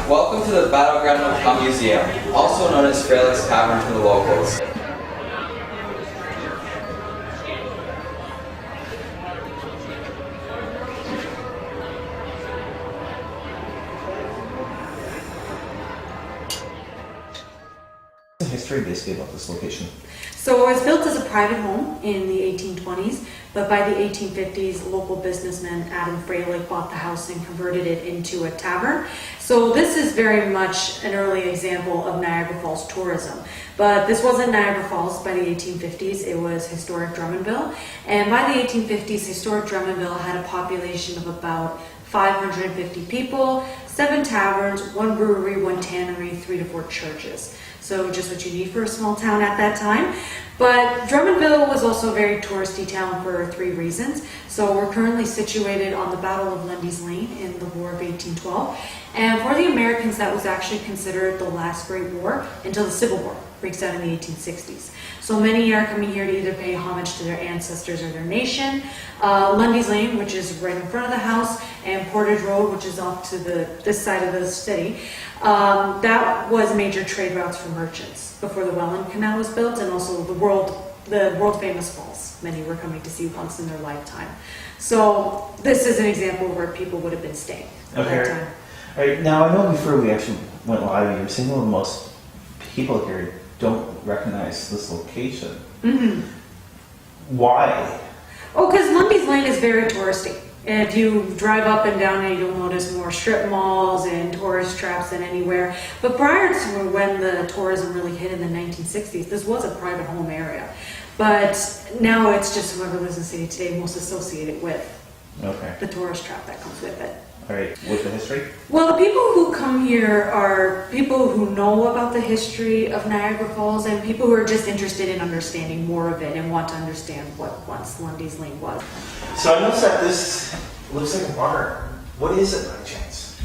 Welcome to the Battleground of Cum Museum, also known as Frelick's Tavern to the locals. What's the history basically about this location? So it was built as a private home in the 1820s, but by the 1850s, local businessman Adam Frelick bought the house and converted it into a tavern. So this is very much an early example of Niagara Falls tourism. But this wasn't Niagara Falls by the 1850s, it was historic Drummondville. And by the 1850s, historic Drummondville had a population of about 550 people, 7 taverns, 1 brewery, 1 tannery, 3 to 4 churches. So just what you need for a small town at that time. But Drummondville was also a very touristy town for 3 reasons. So we're currently situated on the Battle of Lundy's Lane in the War of 1812. And for the Americans, that was actually considered the last great war until the Civil War breaks out in the 1860s. So many are coming here to either pay homage to their ancestors or their nation. Lundy's Lane, which is right in front of the house, and Portage Road, which is off to this side of the city. That was major trade routes for merchants before the Welland Canal was built, and also the world famous falls. Many were coming to see once in their lifetime. So this is an example where people would have been staying at that time. All right. Now I know before we actually went live, you were saying that most people here don't recognize this location. Mm-hmm. Why? Oh, because Lundy's Lane is very touristy. And if you drive up and down it, you'll notice more strip malls and tourist traps than anywhere. But prior to when the tourism really hit in the 1960s, this was a private home area. But now it's just whoever lives in the city today most associated with the tourist trap that comes with it. All right, what's the history? Well, the people who come here are people who know about the history of Niagara Falls and people who are just interested in understanding more of it and want to understand what once Lundy's Lane was. So I noticed that this looks like a bar. What is it by chance?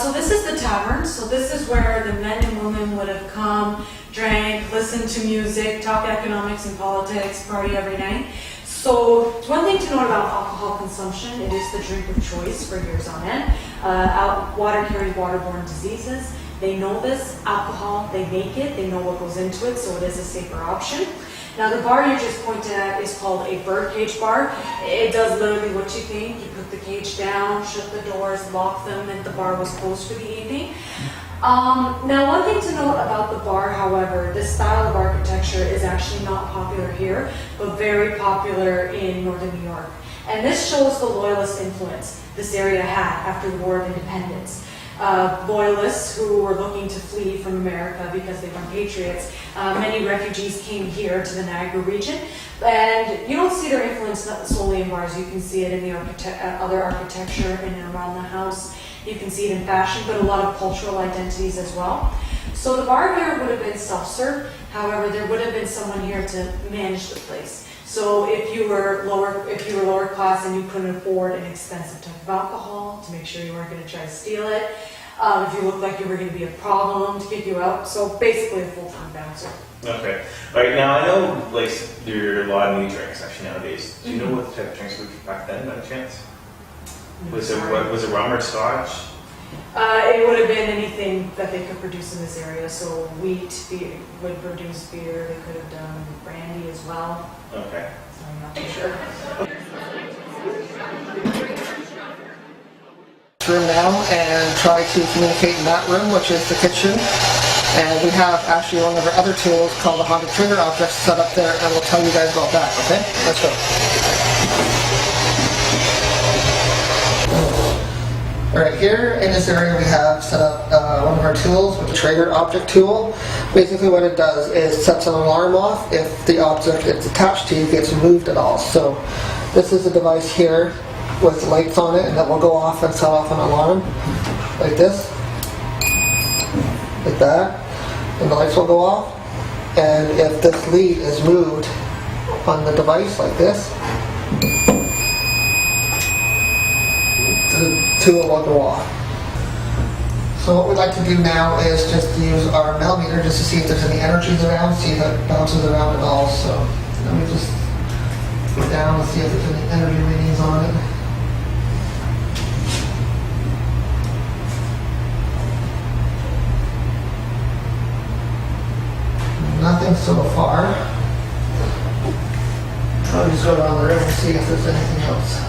So this is the tavern. So this is where the men and women would have come, drank, listened to music, talk economics and politics, party every night. So one thing to note about alcohol consumption, it is the drink of choice for years on end. Water carries waterborne diseases. They know this. Alcohol, they make it. They know what goes into it, so it is a safer option. Now the bar you just pointed at is called a birdcage bar. It does literally what you think. You put the cage down, shut the doors, lock them, and the bar was closed for the evening. Now one thing to note about the bar, however, this style of architecture is actually not popular here, but very popular in northern New York. And this shows the loyalist influence this area had after the War of Independence. Loyalists who were looking to flee from America because they weren't patriots. Many refugees came here to the Niagara region, and you don't see their influence not solely in bars. You can see it in the other architecture in and around the house. You can see it in fashion, but a lot of cultural identities as well. So the bar here would have been self-serve. However, there would have been someone here to manage the place. So if you were lower class and you couldn't afford an expensive type of alcohol, to make sure you weren't going to try to steal it. If you looked like you were going to be a problem, to kick you out. So basically a full-time bouncer. Okay. All right. Now I know like there are a lot of new drinks actually nowadays. Do you know what type of drinks were back then by chance? Was it rum or scotch? It would have been anything that they could produce in this area. So wheat would produce beer. They could have done brandy as well. Okay. So I'm not too sure. Room now and try to communicate in that room, which is the kitchen. And we have actually one of our other tools called the haunted trigger object set up there, and we'll tell you guys about that. Okay, let's go. Right here in this area we have set up one of our tools with the trigger object tool. Basically what it does is sets an alarm off if the object it's attached to gets moved at all. So this is a device here with lights on it, and that will go off and set off an alarm like this, like that, and the lights will go off. And if this lead is moved on the device like this, the tool will go off. So what we'd like to do now is just use our millimeter just to see if there's any energies around, see if it bounces around at all. So let me just go down and see if there's any energy readings on it. Nothing so far. I'll just go around the room and see if there's anything else.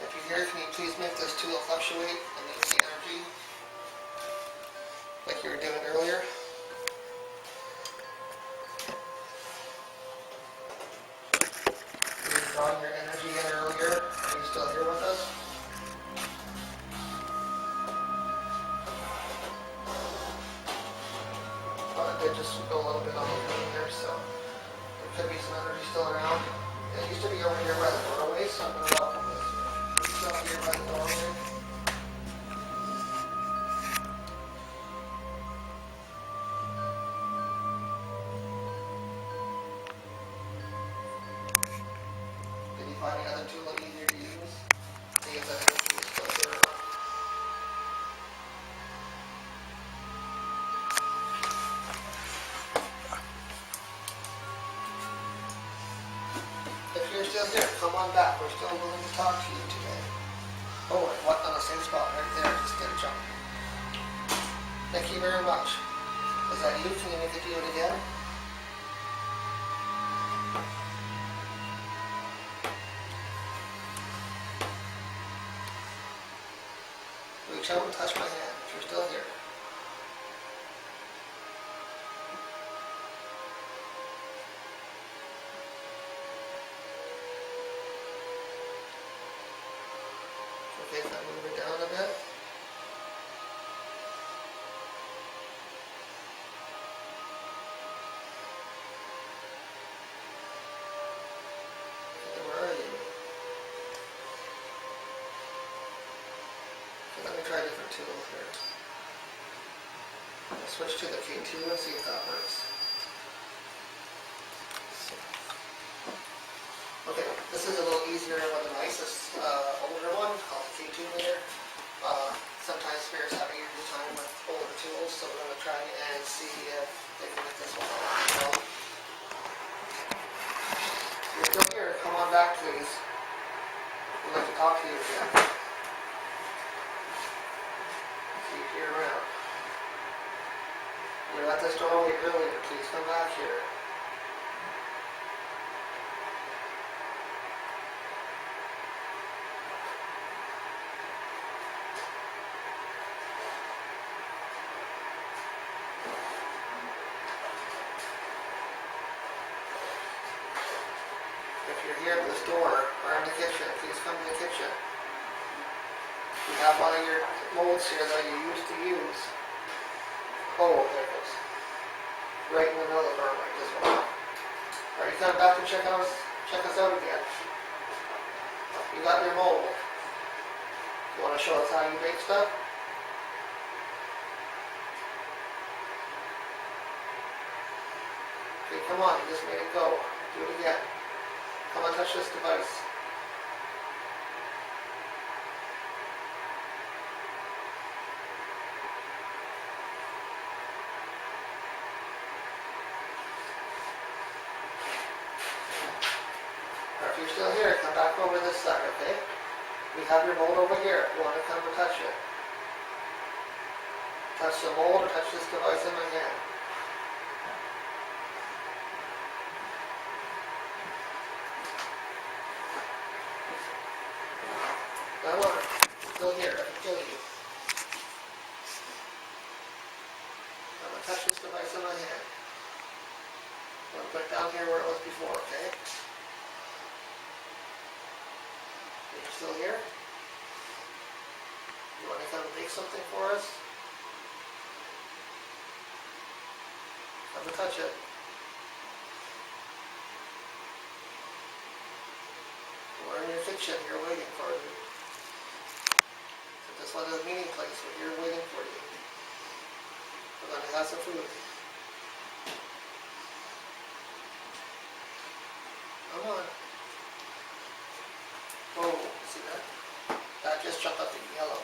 If you're here, can you please make this tool fluctuate and use the energy like you were doing earlier? You were drawing your energy in earlier. Are you still here with us? It did just go a little bit on the green here, so there could be some energy still around. It used to be over here by the doorway, so I'm going to welcome this. It's still here by the doorway. Did you find the other tool easier to use? See if that energy is still there or not. If you're still here, come on back. We're still willing to talk to you today. Oh, and what on the same spot right there, just get a jump. Thank you very much. Is that you? Can you make it do it again? Reach out and touch my hand if you're still here. Okay, if I move it down a bit. Okay, where are you? Okay, let me try different tools here. I'll switch to the K2 and see if that works. Okay, this is a little easier with the nicest older one called the K2 meter. Sometimes spirits have a easier time with older tools, so we're going to try and see if they can get this one out. So, if you're still here, come on back please. We'd like to talk to you again. See if you're around. You were at this doorway earlier, please come back here. If you're here at this door or in the kitchen, please come to the kitchen. You have one of your molds here that you used to use. Oh, there it goes. Right in the middle of the door like this one. Alright, you come back and check us out again. You got your mold. You want to show us how you make stuff? Okay, come on, you just made it go. Do it again. Come and touch this device. Or if you're still here, come back over this side, okay? We have your mold over here if you want to come and touch it. Touch the mold or touch this device in my hand. Don't worry, still here, I can kill you. I'm going to touch this device in my hand. I'm going to put it down here where it was before, okay? You're still here? You want to come make something for us? Come and touch it. We're in your kitchen, you're waiting for you. So just let a meeting place, we're here waiting for you. We're going to have some food. Come on. Whoa, see that? That just jumped up in yellow.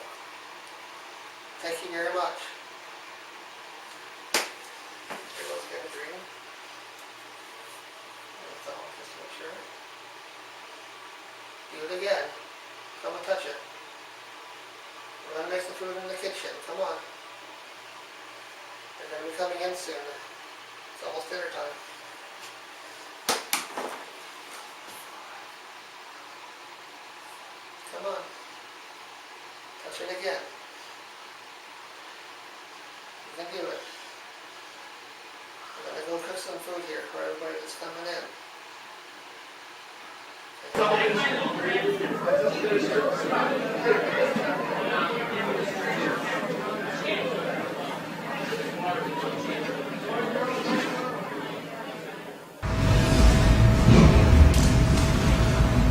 Thank you very much. Here, let's get a green. That's all, just to make sure. Do it again. Come and touch it. We're going to make some food in the kitchen. Come on. And then we're coming in soon. It's almost dinner time. Come on. Touch it again. You can do it. We're going to go cook some food here for everybody that's coming in.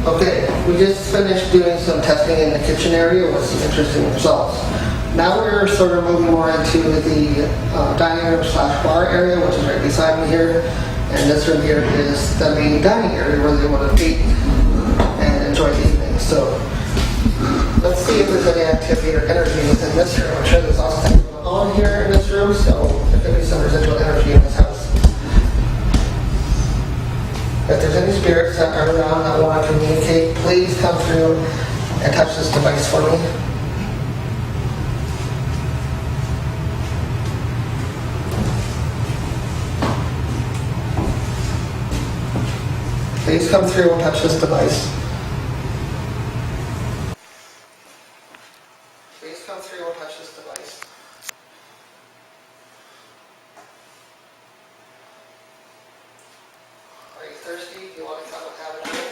Okay, we just finished doing some testing in the kitchen area with some interesting results. Now we're sort of moving more into the dining room / bar area, which is right beside me here. And this room here is the main dining area where they would have eaten and enjoyed the evening. So let's see if there's any activity or energy within this room. I'm sure there's lots of things going on here in this room, so there could be some residual energy in this house. If there's any spirits that are around that want to communicate, please come through and touch this device for me. Please come through and touch this device. Please come through and touch this device. Are you thirsty? Do you want to come and have a drink?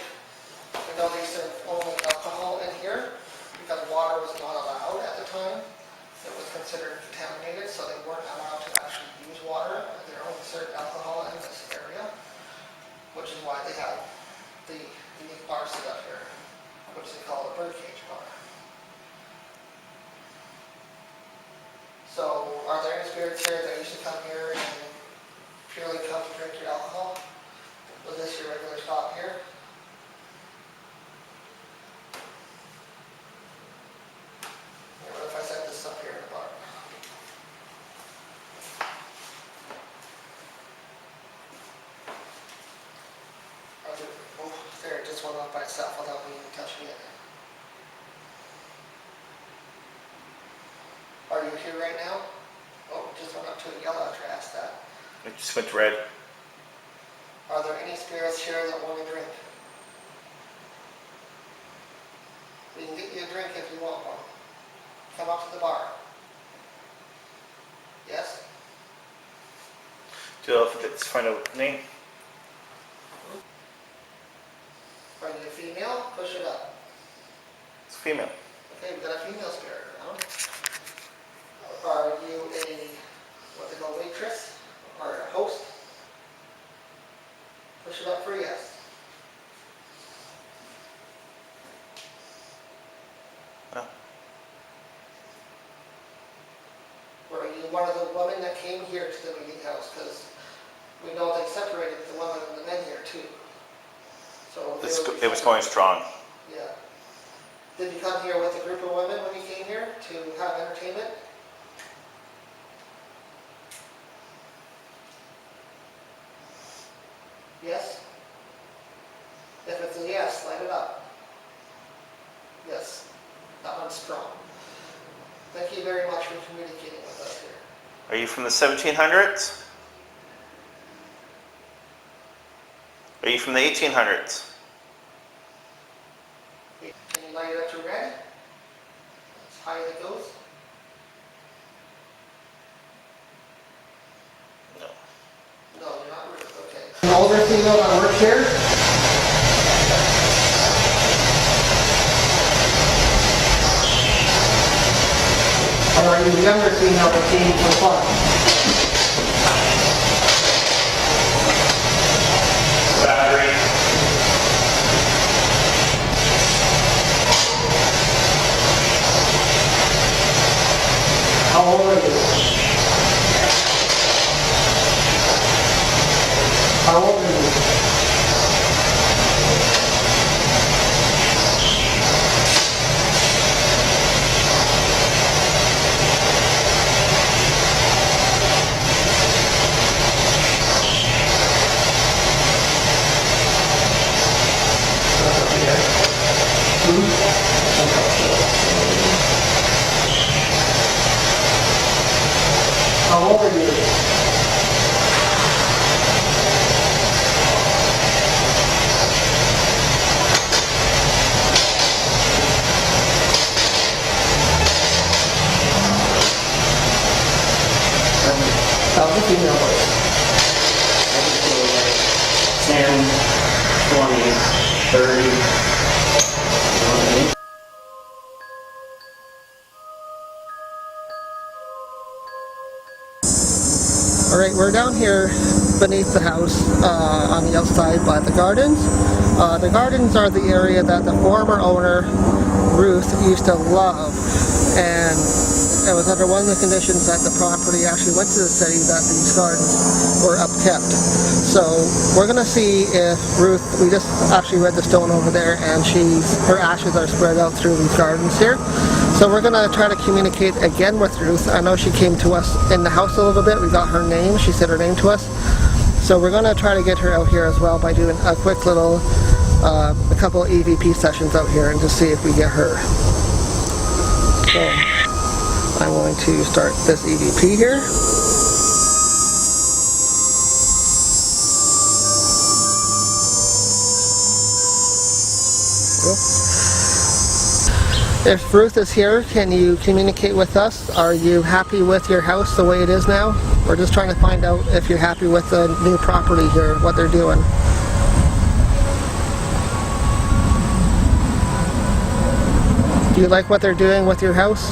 I know they serve only alcohol in here because water was not allowed at the time. It was considered contaminated, so they weren't allowed to actually use water. They only served alcohol in this area, which is why they have the unique bar set up here, which they call a birdcage bar. So, are there any spirits here that used to come here and purely come to drink your alcohol? Was this your regular stop here? Yeah, what if I set this up here in the bar? Oh, there, it just went off by itself without me even touching it. Are you here right now? Oh, it just went up to a yellow after I asked that. It just went red. Are there any spirits here that want to drink? We can get you a drink if you want one. Come up to the bar. Yes? Let's find out the name. Are you a female? Push it up. It's female. Okay, we've got a female spirit around. Are you a, what they call waitress? Or a host? Push it up for yes. No. Were you one of the women that came here to the meeting house? Because we know they separated the women and the men here too. So It was going strong. Yeah. Did you come here with a group of women when you came here to have entertainment? Yes? If it's a yes, light it up. Yes. That one's strong. Thank you very much for communicating with us here. Are you from the 1700s? Are you from the 1800s? Can you light it up to red? As high as it goes? No. No, you're not Ruth. Okay. An older female that works here? And I use younger female to feed for fun. Battery. How old are you? How old are you? How old are you? How's the female voice? 10, 20, 30. Alright, we're down here beneath the house on the outside by the gardens. The gardens are the area that the former owner, Ruth, used to love, and it was under one of the conditions that the property actually went to the city that these gardens were upkept. So we're going to see if Ruth, we just actually read the stone over there, and her ashes are spread out through these gardens here. So we're going to try to communicate again with Ruth. I know she came to us in the house a little bit. We got her name. She said her name to us. So we're going to try to get her out here as well by doing a quick little, a couple of EVP sessions out here and to see if we get her. So I'm going to start this EVP here. If Ruth is here, can you communicate with us? Are you happy with your house the way it is now? We're just trying to find out if you're happy with the new property here, what they're doing. Do you like what they're doing with your house?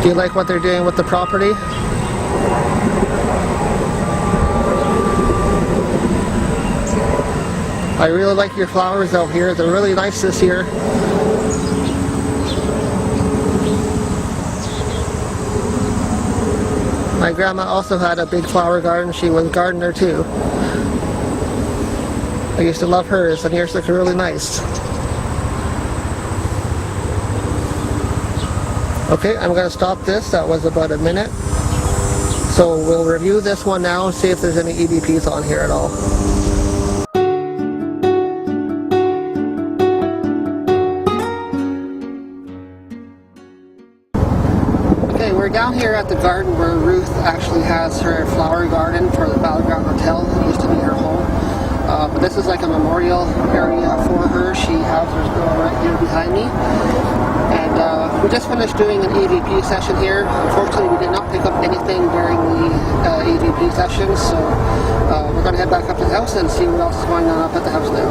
Do you like what they're doing with the property? I really like your flowers out here. They're really nice this year. My grandma also had a big flower garden. She was a gardener too. I used to love hers, and yours look really nice. Okay, I'm going to stop this. That was about a minute. So we'll review this one now and see if there's any EVPs on here at all. Okay, we're down here at the garden where Ruth actually has her flower garden for the Battleground Hotel. It used to be her home. But this is like a memorial area for her. She has hers going right here behind me. And we just finished doing an EVP session here. Unfortunately, we did not pick up anything during the EVP session, so we're going to head back up to the house and see what else is going on up at the house now.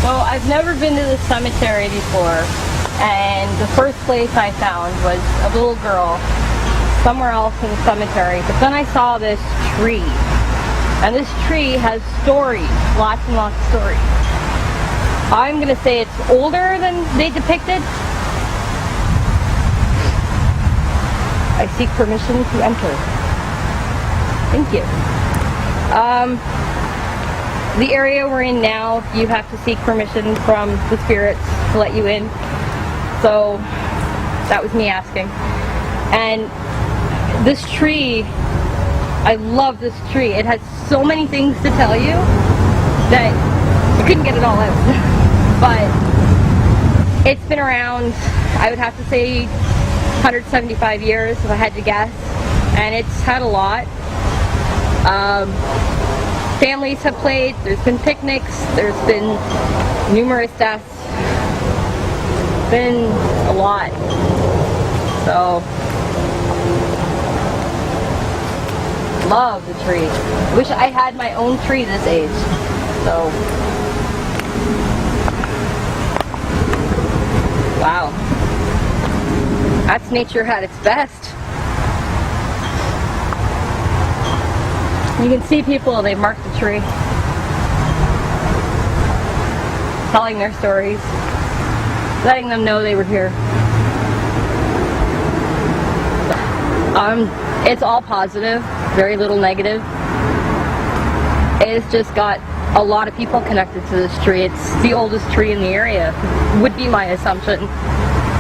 Well, I've never been to the cemetery before, and the first place I found was a little girl somewhere else in the cemetery, but then I saw this tree, and this tree has stories, lots and lots of stories. I'm going to say it's older than they depicted. I seek permission to enter. Thank you. The area we're in now, you have to seek permission from the spirits to let you in. So that was me asking. And this tree, I love this tree. It has so many things to tell you that you couldn't get it all out. But it's been around, I would have to say 175 years if I had to guess. And it's had a lot. Families have played, there's been picnics, there's been numerous deaths. It's been a lot. So, love the tree. Wish I had my own tree this age. So, wow. That's nature at its best. You can see people, they mark the tree, telling their stories, letting them know they were here. It's all positive, very little negative. It's just got a lot of people connected to this tree. It's the oldest tree in the area, would be my assumption.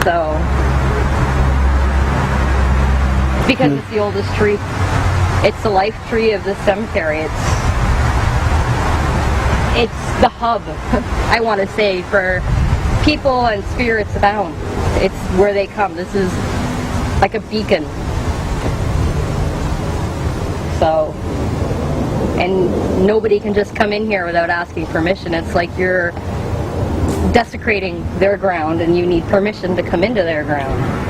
So, because it's the oldest tree. It's the life tree of the cemetery. It's the hub, I want to say, for people and spirits abound. It's where they come. This is like a beacon. So, and nobody can just come in here without asking permission. It's like you're desecrating their ground and you need permission to come into their ground.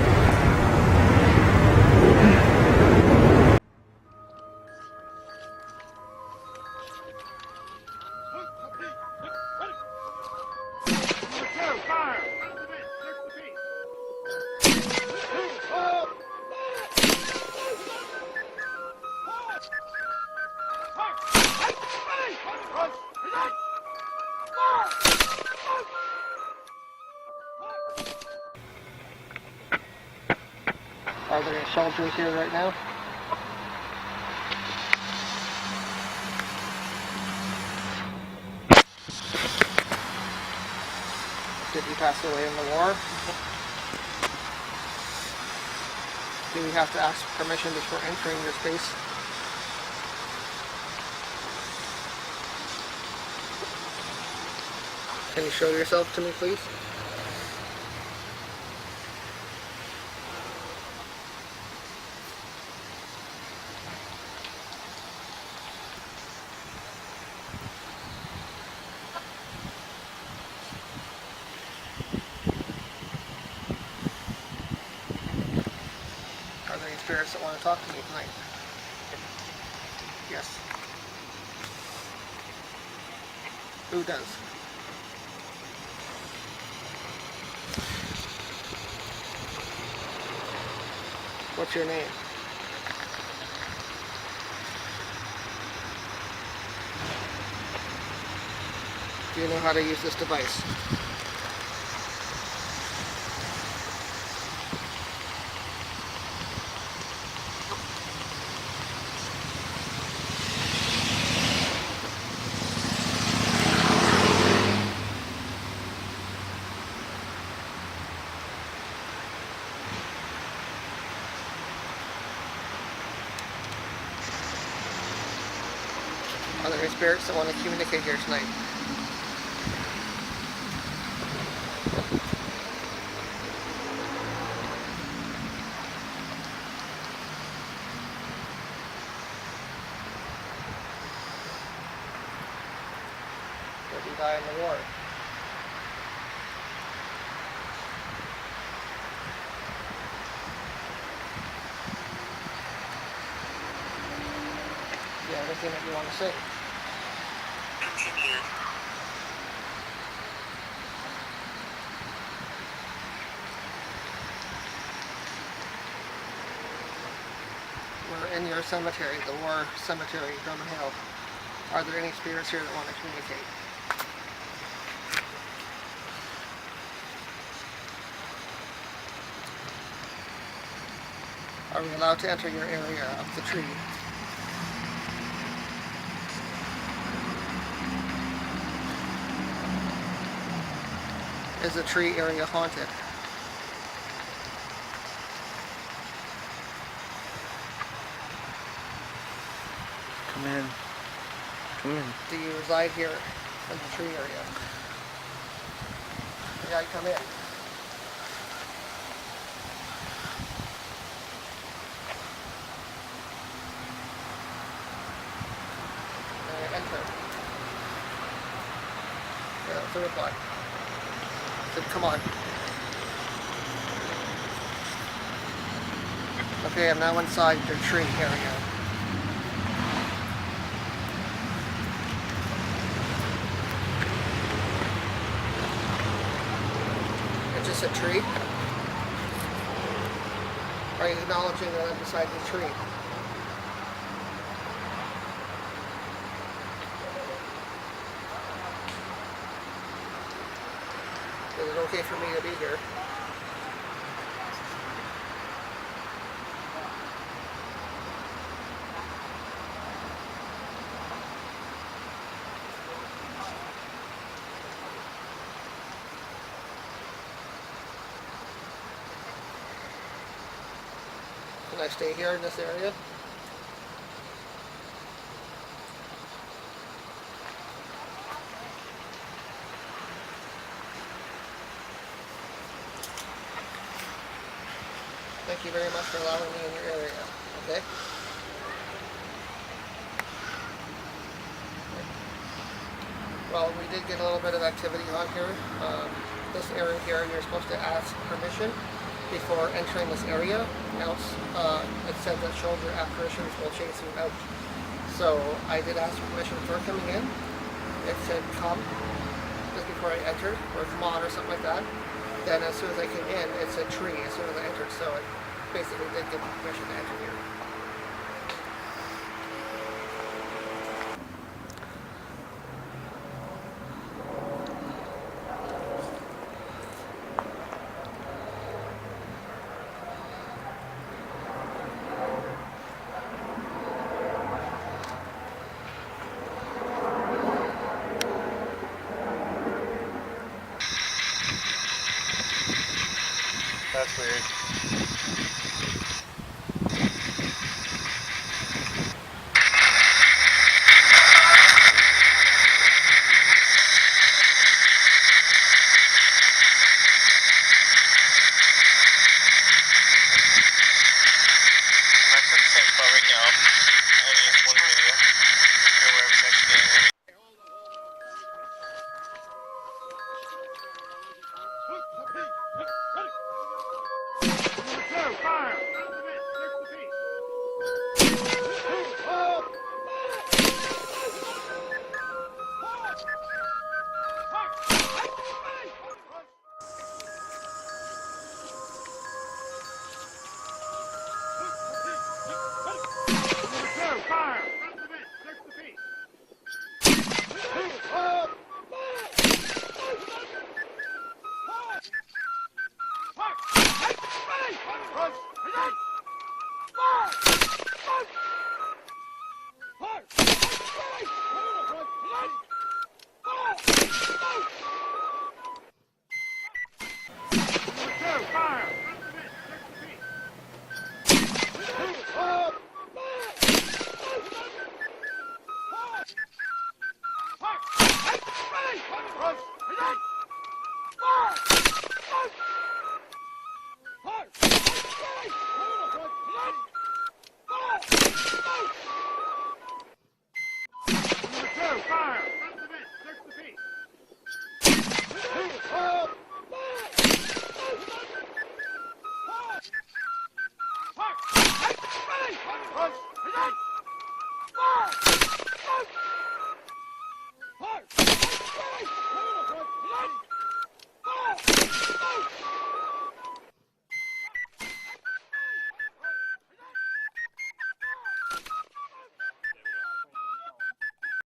Are there any shelters here right now? Did he pass away in the war? Do we have to ask permission before entering your space? Can you show yourself to me, please? Are there any spirits that want to talk to me tonight? Yes. Who does? What's your name? Do you know how to use this device? Are there any spirits that want to communicate here tonight? Did he die in the war? Yeah, anything that you want to say? We're in your cemetery, the war cemetery, Drummond Hill. Are there any spirits here that want to communicate? Are we allowed to enter your area of the tree? is the tree area haunted? Come in. Come in. Do you reside here in the tree area? Yeah, you come in. Enter. Yeah, third block. So come on. Okay, I'm now inside the tree area. It's just a tree. Are you acknowledging that I'm beside the tree? Is it okay for me to be here? Can I stay here in this area? Thank you very much for allowing me in your area, okay? Well, we did get a little bit of activity on here. This area here, you're supposed to ask permission before entering this area, else it says that shoulder apparitions will chase you out. So I did ask for permission before coming in. It said come, just before I entered, or come on or something like that. Then as soon as I came in, it said tree as soon as I entered, so it basically did give me permission to enter here. That's weird.